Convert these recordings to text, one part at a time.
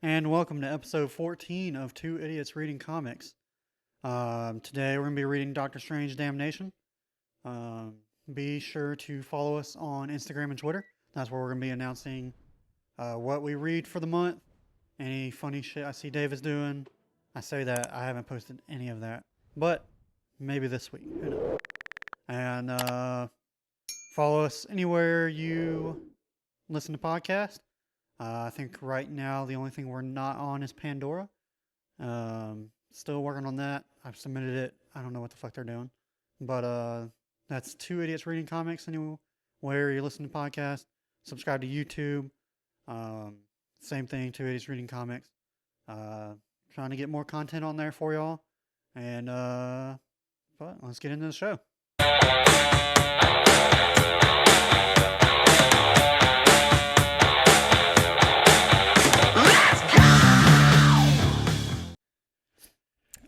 and welcome to episode 14 of Two Idiots Reading Comics. Today we're going to be reading Doctor Strange Damnation. Be sure to follow us on Instagram and Twitter. That's where we're going to be announcing what we read for the month, any funny shit I see Dave is doing. I say that, I haven't posted any of that, but maybe this week, who knows. And follow us anywhere you listen to podcasts. I think right now the only thing we're not on is Pandora. Still working on that. I've submitted it. I don't know what the fuck they're doing. But that's Two Idiots Reading Comics anywhere you listen to podcasts. Subscribe to YouTube. Same thing, Two Idiots Reading Comics. Trying to get more content on there for y'all. And but let's get into the show.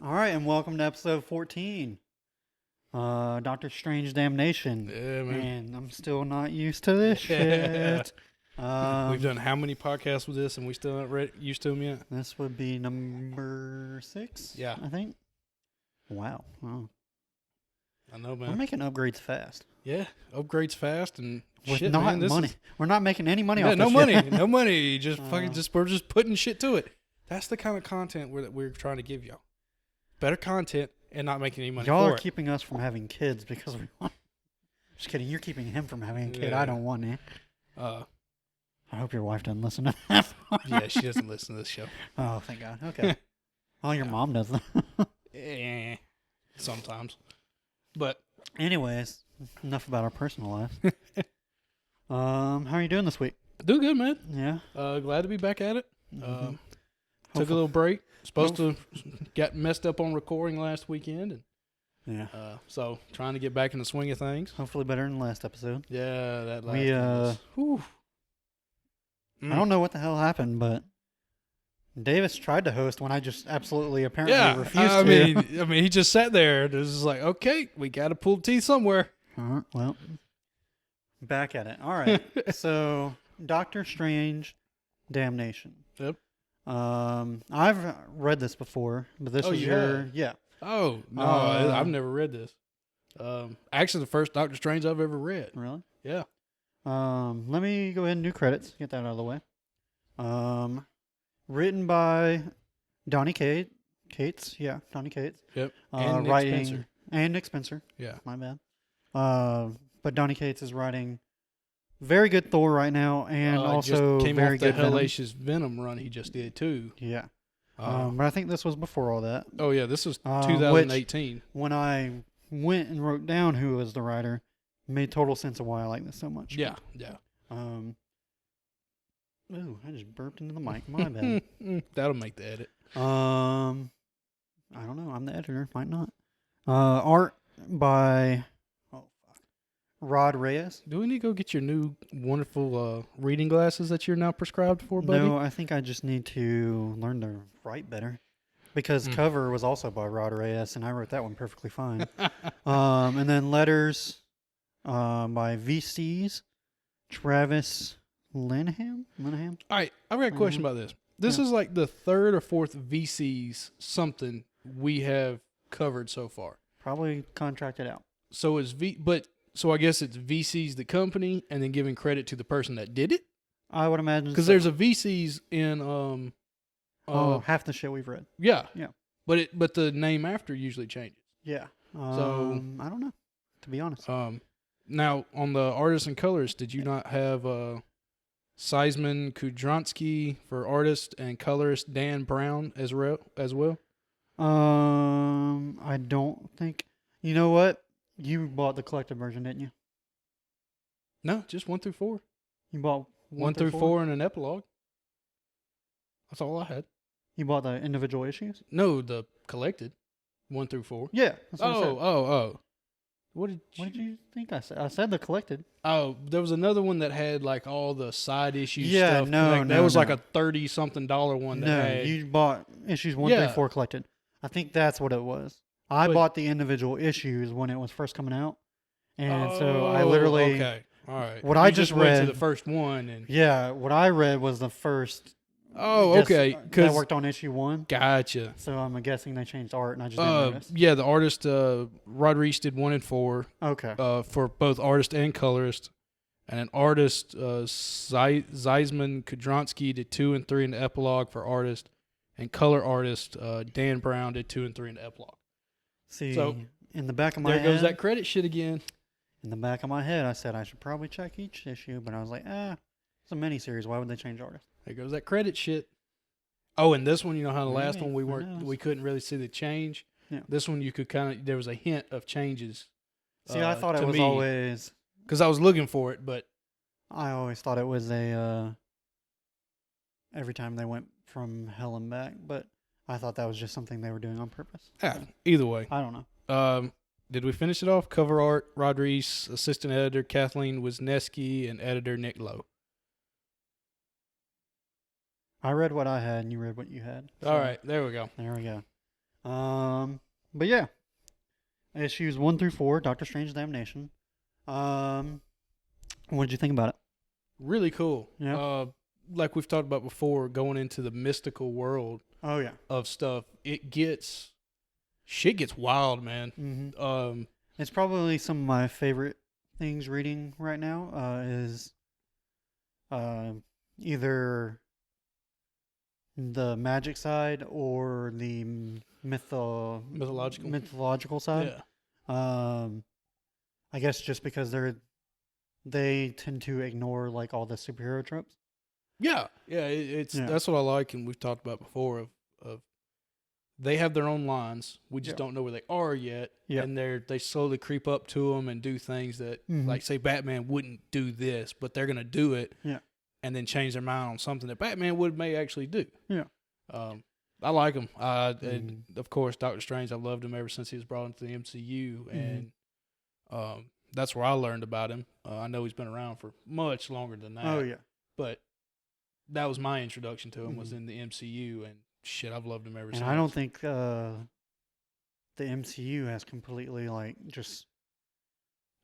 All right, and welcome to episode 14. Doctor Strange Damnation. Yeah, man. And I'm still not used to this shit. We've done how many podcasts with this, and we still aren't used to them yet? This would be number 6, Yeah. I think. Wow. I know, We're man. making upgrades fast. Yeah, upgrades fast and With shit, not man. This money. is- We're not making any money yeah, off no this money, shit. no money. Just we're just putting shit to it. That's the kind of content we're trying to give y'all. Better content and not making any money Y'all for are it. keeping us from having kids because we want. Just kidding. You're keeping him from having a kid. Yeah. I don't want it. I hope your wife doesn't listen to that. Yeah, she doesn't listen to this show. Oh, thank God. Okay. Oh, your mom does that. Sometimes, but Anyways, enough about our personal lives. How are you doing this week? do good, man. Yeah. Glad to be back at it. Took Hopefully- a little break. Supposed to get messed up on recording last weekend, and Yeah. so trying to get back in the swing of things. Hopefully better than last episode. Yeah, that last We, one was, whew. I don't know what the hell happened, but Davis tried to host when I just absolutely apparently refused I to. mean, he just sat there. It was just like, okay, we got to pull teeth somewhere. Well, back at it. All right. So, Doctor Strange Damnation. Yep. I've read this before, but this Oh, is you your have? yeah. Oh no, I've never read this. Actually, the first Doctor Strange I've ever read. Really? Yeah. Let me go ahead and do credits. Get that out of the way. Written by Donny Cates. Yeah, Donny Cates. Yep. And Nick writing Spencer. and Nick Spencer. Yeah. My bad. But Donny Cates is writing very good Thor right now, and also just came very off the good Venom. Hellacious Venom run he just did too. Yeah. Uh, But I think this was before all that. oh yeah, this was which- 2018. When I went and wrote down who was the writer, it made total sense of why I like this so much. Yeah. Ooh, I just burped into the mic. My bad. That'll make the edit. I don't know. I'm the editor. Might not. Art by Rod Reyes. Do we need to go get your new wonderful reading glasses that you're now prescribed for, buddy? No, I think I just need to learn to write better. Because cover was also by Rod Reyes, and I wrote that one perfectly fine. And then letters by VC's Travis Linehan? All right, I've got a question about this. This is like the third or fourth VC's something we have covered so far. Probably contracted out. So so I guess it's VC's the company, and then giving credit to the person that did it. I would imagine Because so. there's a VC's in half the shit we've read. yeah. Yeah. But the name after usually changes. Yeah. So I don't know, to be honest. Now on the artists and colors, did you not have Seisman Kudronsky for artist and colorist Dan Brown as well? I don't think. You know what? You bought the collected version, didn't you? No, just 1 through 4. You bought 1 through 4 and an epilogue. That's all I had. You bought the individual issues? No, the collected 1 through 4. Yeah. That's what I said. Oh. What What did you think I said? I said the collected. Oh, there was another one that had like all the side issues. Yeah, stuff. no, Like, no, that was like no. a $30-something one. That No, had, you bought issues 1 Yeah. through 4 collected. I think that's what it was. I But- bought the individual issues when it was first coming out. And so I literally, Okay. All right. What I You just went read- to the first one, and yeah, what I read was the first Oh, Just, okay. that Because worked on issue 1. gotcha. So I'm guessing they changed art, and I just didn't notice. Yeah, the artist Rodriguez did 1 and 4 Okay. for both artist and colorist, and an artist Zeisman Kudronsky did 2 and 3 in the epilogue for artist, and color artist Dan Brown did 2 and 3 in the epilogue. See, So, in the back of my There goes head, that credit shit again. in the back of my head, I said I should probably check each issue, but I was like, it's a miniseries. Why would they change artists? There goes that credit shit. Oh, and this one, you know how the last Maybe, one who knows? we couldn't really see the change. Yeah. This one you could there was a hint of changes. See, I thought it was always. because I was looking for it, but I always thought it was a. Every time they went from hell and back, but I thought that was just something they were doing on purpose. yeah, So, either way. I don't know. Did we finish it off? Cover art, Rodriguez, assistant editor Kathleen Wisniewski, and editor Nick Lowe. I read what I had, and you read what you had. All right, there we go. There we go. But yeah, issues 1 through 4, Doctor Strange Damnation. What did you think about it? Really cool. Yeah. Like we've talked about before, going into the mystical world Oh yeah. of stuff, shit gets wild, man. Mm-hmm. It's probably some of my favorite things reading right now. Is either the magic side or the mythological side. Yeah. I guess just because they tend to ignore like all the superhero tropes. Yeah. That's what I like, and we've talked about before of they have their own lines. We just don't know where they are yet. Yeah. And they slowly creep up to them and do things that, like, say, Batman wouldn't do this, but they're going to do it. Yeah. And then change their mind on something that Batman may actually do. Yeah. I like him. And of course, Doctor Strange, I loved him ever since he was brought into the MCU. And that's where I learned about him. I know he's been around for much longer than that. Oh, yeah. But that was my introduction to him, was in the MCU, and shit, I've loved him ever since. And I don't think the MCU has completely like just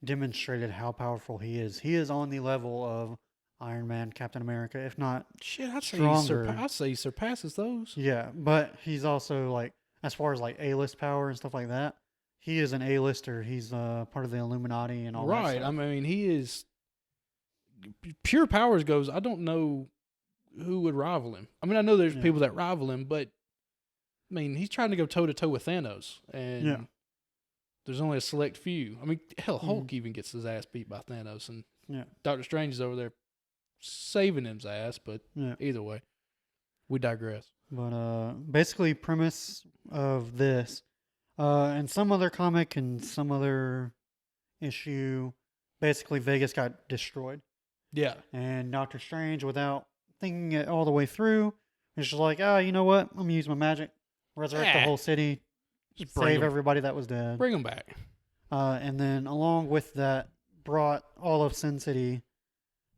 demonstrated how powerful he is. He is on the level of Iron Man, Captain America, if not shit, I'd stronger. say he surpasses those. Yeah, but he's also like, as far as like A-list power and stuff like that, he is an A-lister. He's part of the Illuminati and all that Right. stuff. I mean, he is pure powers goes. I don't know who would rival him. I mean, I know there's people that rival him, but I mean, he's trying to go toe to toe with Thanos, and there's only a select few. I mean, hell, Hulk even gets his ass beat by Thanos, and Doctor Strange is over there saving his ass. But either way, we digress. But basically, premise of this, in some other comic and some other issue, basically Vegas got destroyed. Yeah. And Doctor Strange, without thinking it all the way through, is just like, you know what? I'm gonna use my magic, resurrect the whole city, save everybody that was dead. Bring them back. And then along with that, brought all of Sin City,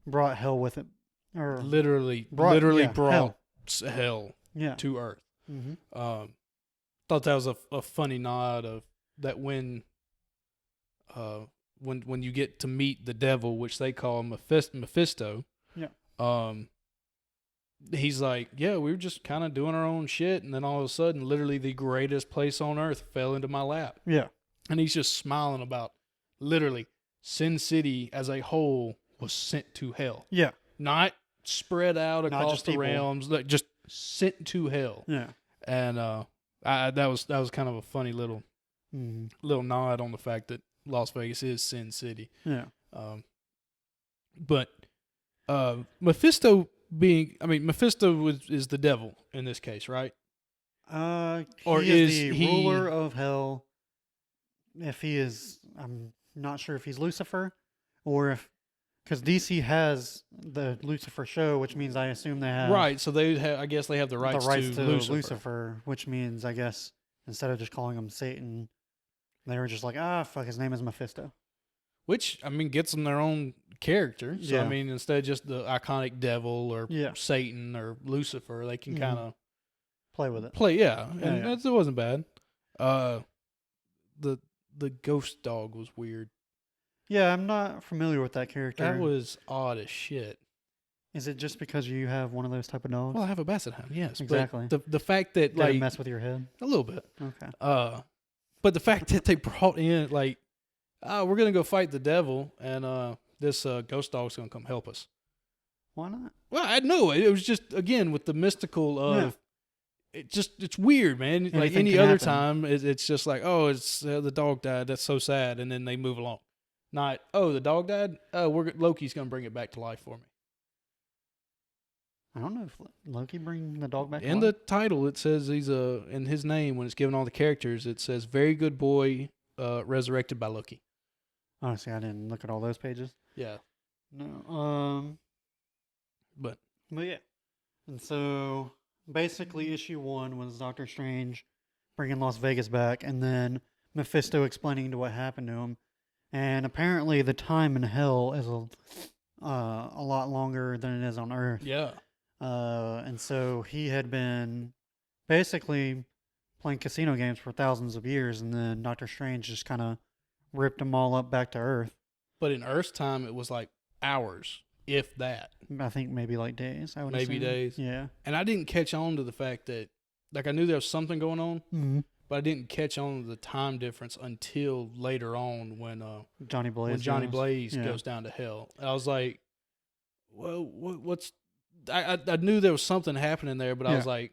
brought hell with it. Or literally brought hell to Earth. Thought that was a funny nod of that when you get to meet the devil, which they call Mephisto. Yeah. He's like, we were just kind of doing our own shit, and then all of a sudden, literally the greatest place on earth fell into my lap. Yeah. And he's just smiling about literally Sin City as a whole was sent to hell. Yeah. Not spread out across the realms, like just sent to hell. Yeah. And that was kind of a funny little nod on the fact that Las Vegas is Sin City. Yeah. But Mephisto is the devil in this case, right? Or is he ruler of hell? If he is, I'm not sure if he's Lucifer, or if, because DC has the Lucifer show, which means I assume they have right. So I guess they have the rights to Lucifer, which means I guess instead of just calling him Satan, they were just like, fuck, his name is Mephisto. Which, I mean, gets them their own character. So, I mean, instead of just the iconic devil or Satan or Lucifer, they can kind of play with it. It wasn't bad. The ghost dog was weird. Yeah, I'm not familiar with that character. That was odd as shit. Is it just because you have one of those type of dogs? Well, I have a basset hound, yes. Exactly. But the fact that Did it like mess with your head? a little bit. Okay. But the fact that they brought in like, we're gonna go fight the devil, and this ghost dog's gonna come help us. Why not? Well, I know it was just again with the mystical of it's weird, man. Anything like any can other happen. time, it's just like, oh, it's the dog died. That's so sad, and then they move along. Not, oh, the dog died. Oh, Loki's gonna bring it back to life for me. I don't know if Loki bring the dog back. In the title, it says he's in his name when it's given all the characters. It says "Very Good Boy, resurrected by Loki." Honestly, I didn't look at all those pages. Yeah, No. but yeah. And so basically, issue 1 was Doctor Strange bringing Las Vegas back, and then Mephisto explaining to what happened to him. And apparently, the time in hell is a lot longer than it is on Earth. yeah, And so he had been basically playing casino games for thousands of years, and then Doctor Strange just kind of ripped them all up back to Earth. but in Earth's time, it was like hours, if that. I think maybe like days. I would Maybe assume. days. Yeah. And I didn't catch on to the fact that, like, I knew there was something going on, Mm-hmm. but I didn't catch on to the time difference until later on when Johnny Blaze. Johnny goes. Blaze Yeah. goes down to hell. I was like, well, what's? I knew there was something happening there, but I was like,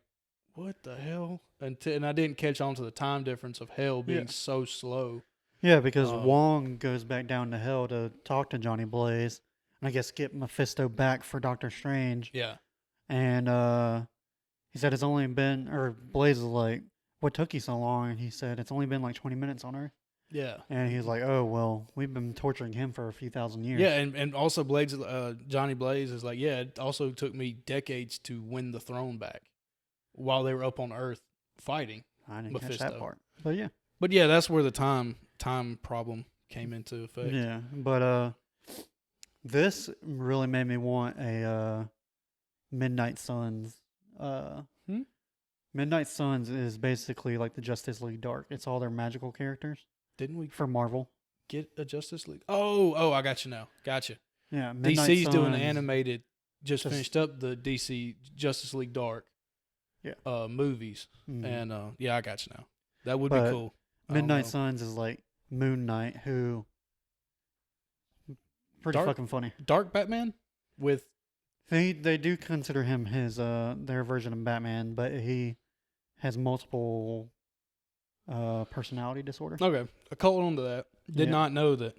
what the hell? And I didn't catch on to the time difference of hell being so slow. Yeah, because Wong goes back down to hell to talk to Johnny Blaze, and I guess get Mephisto back for Doctor Strange. Yeah. And he said it's only been, or Blaze is like, what took you so long? And he said it's only been like 20 minutes on Earth. Yeah. And he's like, oh, well, we've been torturing him for a few thousand years. Yeah, and also Johnny Blaze is like, yeah, it also took me decades to win the throne back while they were up on Earth fighting. I didn't Mephisto. catch that part. But yeah. But yeah, that's where the time problem came into effect. Yeah, but this really made me want a Midnight Suns. Midnight Suns is basically like the Justice League Dark. It's all their magical characters Didn't we for Marvel. get a Justice League? Oh, I got you now. Gotcha. Yeah, Midnight DC's doing Suns, animated. Just finished up the DC Justice League Dark. Movies, and I got you now. That would be cool. Midnight Suns is like Moon Knight, who pretty fucking funny. Dark Batman with They do consider him his their version of Batman, but he has multiple personality disorder. okay. I caught on to that. Did not know that.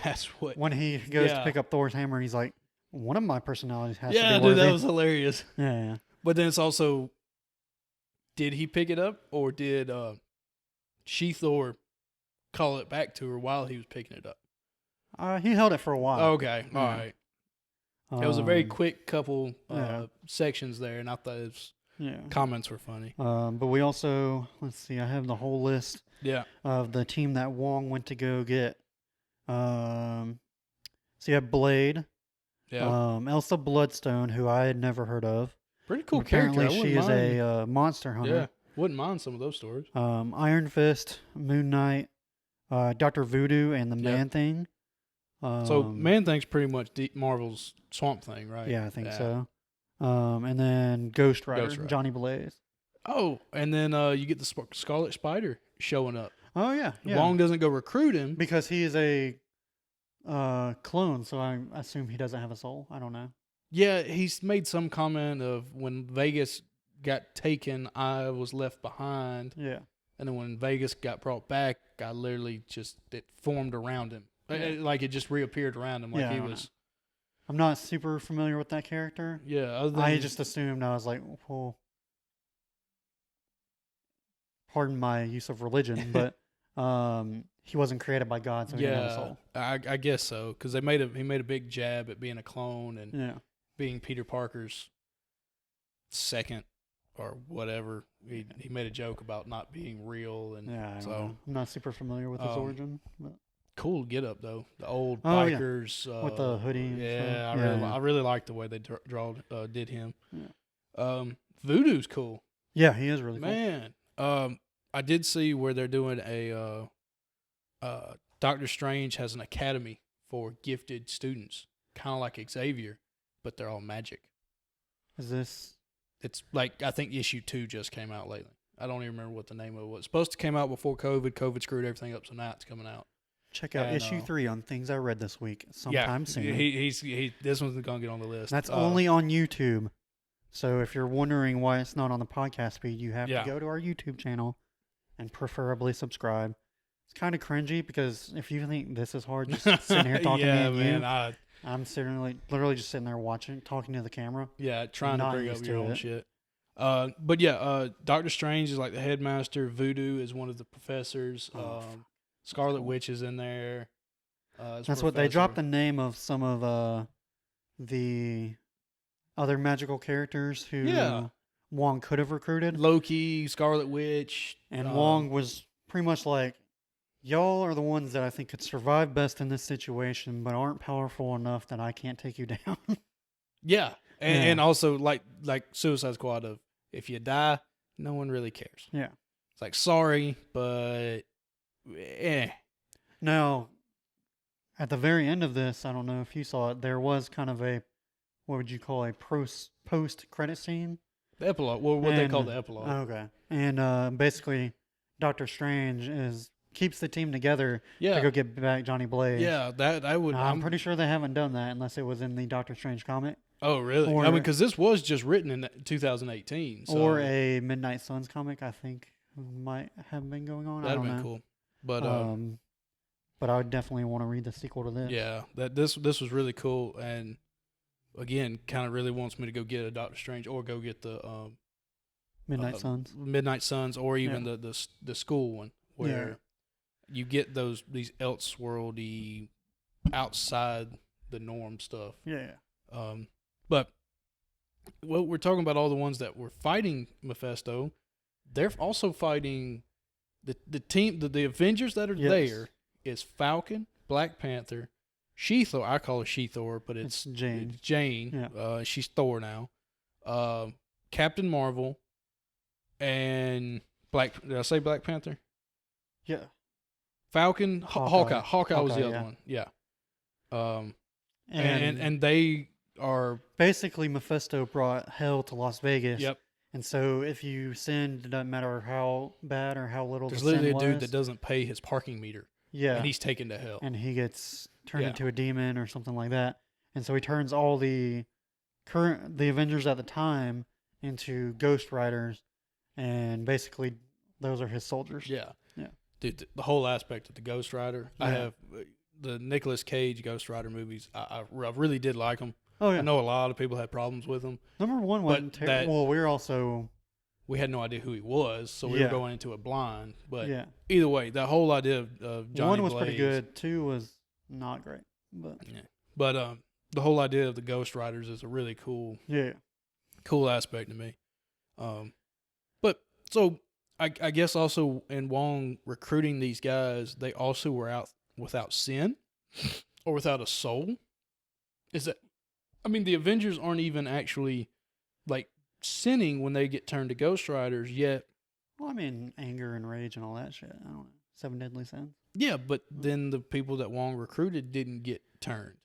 That's what. When he goes to pick up Thor's hammer, he's like, one of my personalities has to Yeah, be worthy. dude, that was hilarious. Yeah. But then it's also, did he pick it up or did She-Thor call it back to her while he was picking it up? He held it for a while. Okay, all right. It was a very quick couple sections there, and I thought his comments were funny. But we also, let's see, I have the whole list of the team that Wong went to go get. So you have Blade, Elsa Bloodstone, who I had never heard of. Pretty cool Apparently character. she is a monster hunter. Yeah, wouldn't mind some of those stories. Iron Fist, Moon Knight, Dr. Voodoo, and the Man-Thing. So Man-Thing's pretty much Marvel's Swamp Thing, right? Yeah, I think so. And then Ghost Rider, Johnny Blaze. Oh, and then you get the Scarlet Spider showing up. Oh, yeah. Wong doesn't go recruit him. Because he is a clone, so I assume he doesn't have a soul. I don't know. Yeah, he's made some comment of when Vegas got taken, I was left behind. Yeah. And then when Vegas got brought back, I literally it formed around him. Yeah. Like it just reappeared around him like he was. I'm not super familiar with that character. Yeah. I just assumed, I was like, well, pardon my use of religion, but he wasn't created by God, so he didn't have a soul. I guess so, because he made a big jab at being a clone and being Peter Parker's second or whatever. He made a joke about not being real, and I'm not super familiar with his origin. But. Cool get up though, the old bikers with the hoodie. And I really like the way they did him. Yeah. Voodoo's cool. Yeah, he is really cool. Man, I did see where they're doing a Doctor Strange has an academy for gifted students, kind of like Xavier, but they're all magic. Is this? It's like, I think issue 2 just came out lately. I don't even remember what the name of it was. It's supposed to come out before COVID. COVID screwed everything up, so now it's coming out. Check out issue 3 on things I read this week sometime soon. This one's going to get on the list. That's only on YouTube. So if you're wondering why it's not on the podcast feed, you have to go to our YouTube channel and preferably subscribe. It's kind of cringy because if you think this is hard, just sitting here talking to me and you, I'm literally just sitting there talking to the camera. Yeah, trying to bring up your own shit. But yeah, Doctor Strange is like the headmaster. Voodoo is one of the professors. Scarlet Witch is in there. That's what they dropped the name of some of the other magical characters who Wong could have recruited. Loki, Scarlet Witch. And Wong was pretty much like, y'all are the ones that I think could survive best in this situation, but aren't powerful enough that I can't take you down. Yeah. And also like Suicide Squad of, if you die, no one really cares. Yeah. It's like, sorry, but Now, at the very end of this, I don't know if you saw it, there was kind of a, what would you call a post-credit scene? The epilogue. Well, what they call the epilogue. Okay. And basically, Doctor Strange keeps the team together to go get back Johnny Blaze. Yeah, that I would. I'm pretty sure they haven't done that unless it was in the Doctor Strange comic. Oh, really? I mean, because this was just written in 2018. So. Or a Midnight Suns comic, I think, might have been going on. That'd have been cool. But I would definitely want to read the sequel to this. Yeah, this was really cool, and again, kind of really wants me to go get a Doctor Strange or go get the Midnight Suns, or even the school one where you get these elseworldy, outside the norm stuff. Yeah. But we're talking about all the ones that were fighting Mephisto. They're also fighting the team. The Avengers that are there is Falcon, Black Panther, She-Thor. I call her She-Thor, but it's Jane. It's Jane. Yeah. She's Thor now. Captain Marvel, and Did I say Black Panther? Yeah. Falcon, Hawkeye. Hawkeye was the other one. Yeah. And they are basically, Mephisto brought hell to Las Vegas. Yep. And so if you sinned, it doesn't matter how bad or how little there's the sin was. There's literally a dude that doesn't pay his parking meter. Yeah. And he's taken to hell. And he gets turned into a demon or something like that. And so he turns all the Avengers at the time into Ghost Riders, and basically those are his soldiers. Yeah. Yeah. Dude, the whole aspect of the Ghost Rider. Yeah. I have the Nicolas Cage Ghost Rider movies. I really did like them. Oh, yeah. I know a lot of people had problems with them. Number one wasn't terrible. Well, we had no idea who he was, so we were going into it blind. But either way, the whole idea of Johnny one was Blaze, pretty good. 2 was not great. But the whole idea of the Ghost Riders is a really cool aspect to me. But so I guess also in Wong recruiting these guys, they also were out without sin or without a soul. The Avengers aren't even actually like sinning when they get turned to Ghost Riders yet. Well, anger and rage and all that shit. I don't know. 7 deadly sins. Yeah, but then the people that Wong recruited didn't get turned.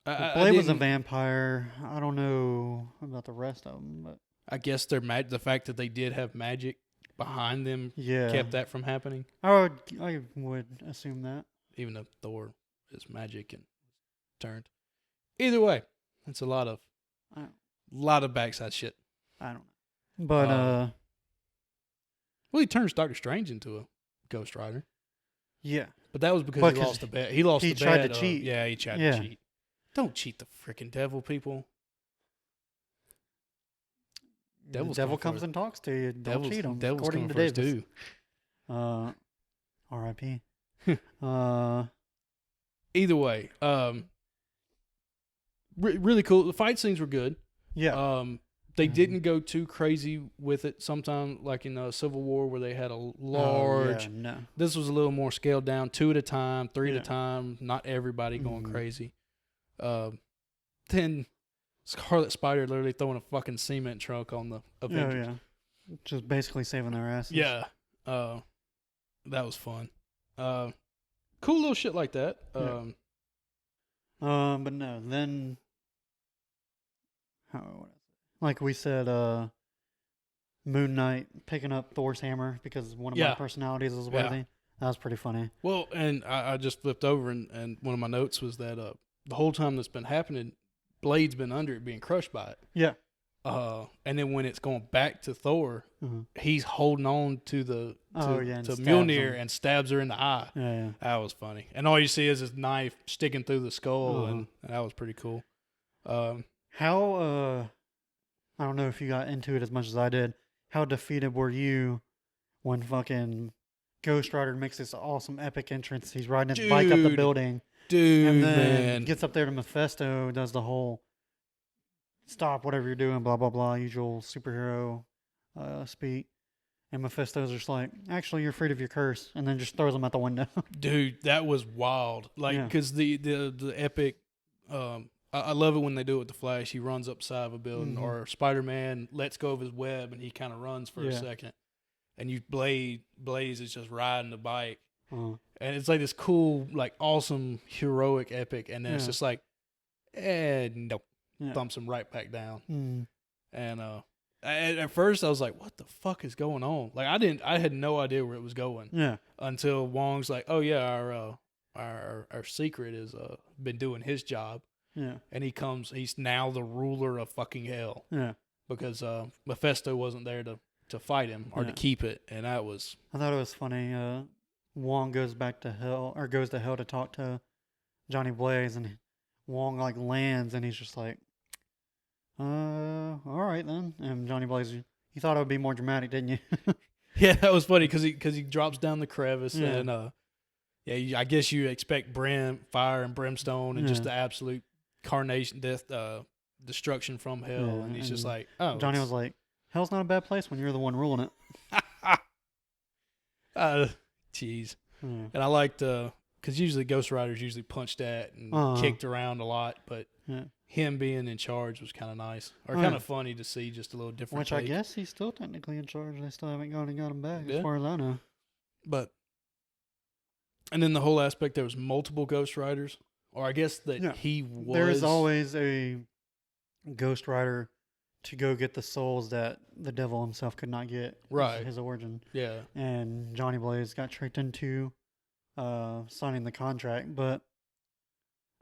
Blade was a vampire. I don't know about the rest of them, but I guess the fact that they did have magic behind them kept that from happening. I would assume that. Even though Thor is magic and turned. Either way, it's a lot of backside shit. I don't know. But well, he turns Doctor Strange into a Ghost Rider. Yeah. But that was because he lost the bet. He tried to cheat. He tried to cheat. Don't cheat the freaking devil, people. The devil comes and talks to you. Don't cheat him. According to Davis. R.I.P. Either way, really cool. The fight scenes were good. Yeah. They didn't go too crazy with it. Sometimes, like in Civil War, where they had a large. No. This was a little more scaled down, 2 at a time, 3 at a time. Not everybody going crazy. Then Scarlet Spider literally throwing a fucking cement truck on the Avengers. Oh, yeah. Just basically saving their asses. Yeah. That was fun. Cool little shit like that. But no, then Like we said, Moon Knight picking up Thor's hammer because one of my personalities is worthy. That was pretty funny. Well, and I just flipped over, and one of my notes was that the whole time that's been happening, Blade's been under it, being crushed by it. Yeah. And then when it's going back to Thor, he's holding on to to Mjolnir and stabs her in the eye. Yeah. That was funny. And all you see is his knife sticking through the skull, and that was pretty cool. How I don't know if you got into it as much as I did. How defeated were you when fucking Ghost Rider makes this awesome epic entrance? He's riding his bike up the building. And then gets up there to Mephisto, does the whole stop whatever you're doing, blah, blah, blah, usual superhero speak. And Mephisto's just like, actually, you're freed of your curse. And then just throws him out the window. Dude, that was wild. Like, because the epic... I love it when they do it with the Flash. He runs up side of a building, or Spider-Man lets go of his web and he kind of runs for a second. And Blaze is just riding the bike. And it's like this cool, like awesome, heroic epic. And then it's just like, nope. Thumps him right back down. And at first I was like, what the fuck is going on? Like I had no idea where it was going. Yeah. Until Wong's like, oh yeah, our secret is been doing his job. Yeah. And he's now the ruler of fucking hell. Yeah. Because Mephisto wasn't there to fight him or to keep it. And I thought it was funny. Wong goes back to hell, or goes to hell to talk to Johnny Blaze, and Wong like lands, and he's just like, all right then. And Johnny Blaze, you thought it would be more dramatic, didn't you? Yeah, that was funny because he drops down the crevice, and I guess you expect fire and brimstone and just the absolute carnation, death, destruction from hell, and he's just like, oh. Johnny was like, hell's not a bad place when you're the one ruling it. Jeez. And I liked, because usually Ghost Rider's usually punched at and kicked around a lot, but him being in charge was kind of nice, or kind of funny to see, just a little different. Which I guess he's still technically in charge. They still haven't gone and got him back, as far as I know. But, and then the whole aspect, there was multiple Ghost Riders. Or I guess that he was... There is always a Ghost Rider to go get the souls that the devil himself could not get. Right. His origin. Yeah. And Johnny Blaze got tricked into signing the contract, but...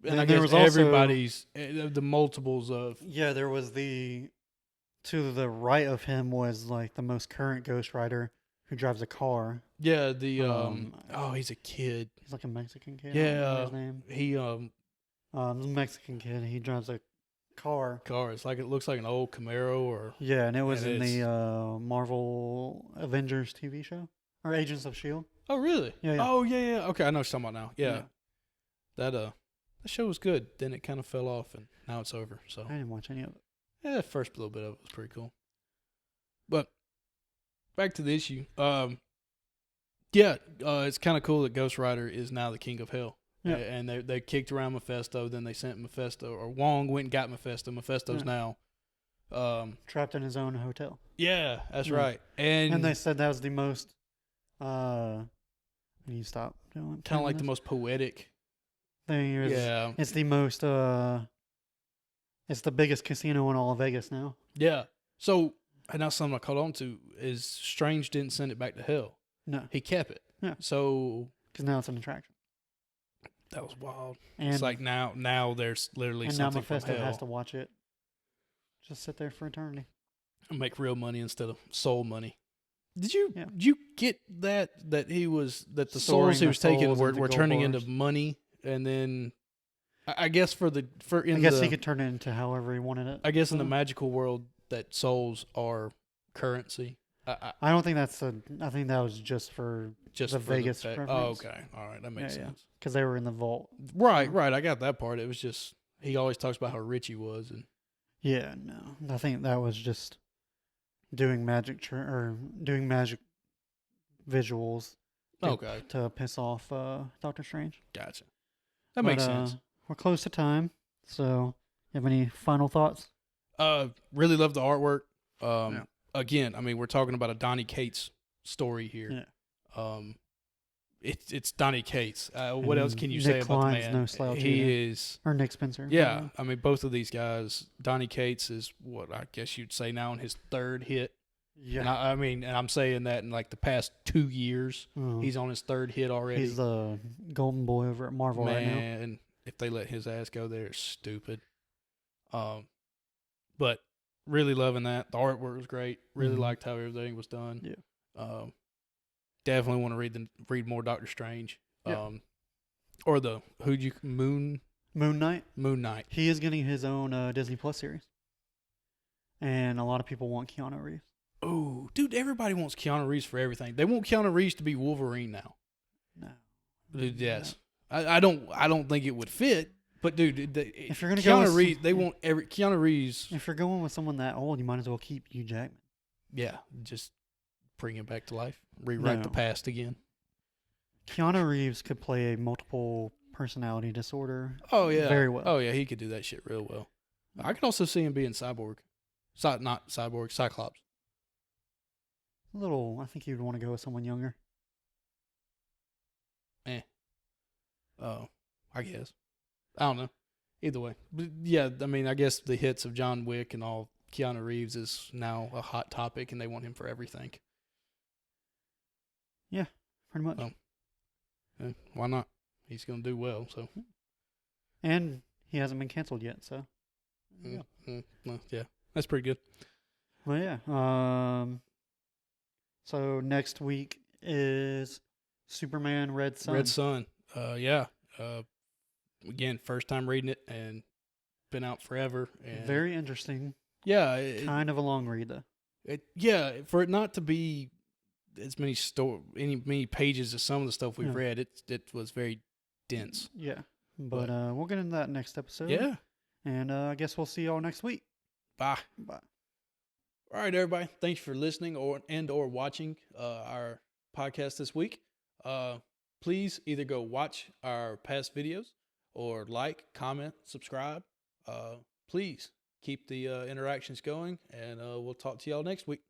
And I guess there was everybody's... the multiples of... Yeah, there was to the right of him was like the most current Ghost Rider who drives a car. Yeah, he's a kid. He's like a Mexican kid. Yeah, his name. He Mexican kid. He drives a car. It's like, it looks like an old Camaro or. Yeah, and it was in the Marvel Avengers TV show or Agents of Shield. Oh really? Yeah. Oh yeah. Okay, I know what you're talking about now. Yeah. That show was good. Then it kind of fell off, and now it's over. So I didn't watch any of it. Yeah, the first little bit of it was pretty cool. But back to the issue. It's kind of cool that Ghost Rider is now the king of hell. Yeah. And they kicked around Mephisto, then they sent Mephisto, or Wong went and got Mephisto. Mephisto's now trapped in his own hotel. Yeah, that's right. And they said that was the most you stop doing kind of like the most poetic thing. It's the most it's the biggest casino in all of Vegas now. Yeah. So, and that's something I caught on to is Strange didn't send it back to hell. No. He kept it. Yeah. So. Because now it's an attraction. That was wild. And it's like now there's literally something from hell. And now Mephisto has to watch it. Just sit there for eternity. And make real money instead of soul money. Did you get that he was, that the souls he was taking were turning into money, and then I guess he could turn it into however he wanted it. I guess in the magical world that souls are currency. I don't think that's I think that was just for the Vegas preference. Oh, okay. All right. That makes sense. Because they were in the vault. Right. I got that part. It was just, he always talks about how rich he was. And yeah, no. I think that was just doing magic visuals to piss off Doctor Strange. Gotcha. That makes sense. We're close to time. So, you have any final thoughts? Really love the artwork. Again, I mean, we're talking about a Donny Cates story here. Yeah. it's Donny Cates. What else can you Nick say about the Klein's man? no slouch either. He is. Or Nick Spencer. Yeah, I mean, both of these guys. Donny Cates is what I guess you'd say now in his third hit. Yeah. And I mean, and I'm saying that in like the past 2 years, Oh. he's on his third hit already. He's the golden boy over at Marvel right now. Man, if they let his ass go, they're stupid. But really loving that. The artwork was great. Really liked how everything was done. Yeah. Definitely want to read more Doctor Strange. Yeah. Or Moon Knight. He is getting his own Disney Plus series. And a lot of people want Keanu Reeves. Oh, dude, everybody wants Keanu Reeves for everything. They want Keanu Reeves to be Wolverine now. No. Dude, yes. I don't think it would fit, but dude, if you're gonna Keanu go with, Reeves, they want Keanu Reeves. If you're going with someone that old, you might as well keep Hugh Jackman. Yeah, just bring him back to life. Rewrite the past again. Keanu Reeves could play a multiple personality disorder. Oh yeah, very well. Oh yeah, he could do that shit real well. I could also see him being Cyborg, not Cyborg, Cyclops. I think you'd want to go with someone younger. Oh, I guess. I don't know. Either way, but yeah. I mean, I guess the hits of John Wick and all Keanu Reeves is now a hot topic, and they want him for everything. Yeah, pretty much. Why not? He's gonna do well. So, and he hasn't been canceled yet. So, yeah, that's pretty good. Well, yeah. So next week is Superman Red Son. Red Son. Yeah. Again, first time reading it and been out forever. And very interesting. Yeah. Kind of a long read though. For it not to be as many pages as some of the stuff we've read, it was very dense. Yeah. But we'll get into that next episode. Yeah. And I guess we'll see y'all next week. Bye. Bye. All right, everybody. Thanks for listening or watching our podcast this week. Please either go watch our past videos or like, comment, subscribe. Please keep the interactions going, and we'll talk to y'all next week.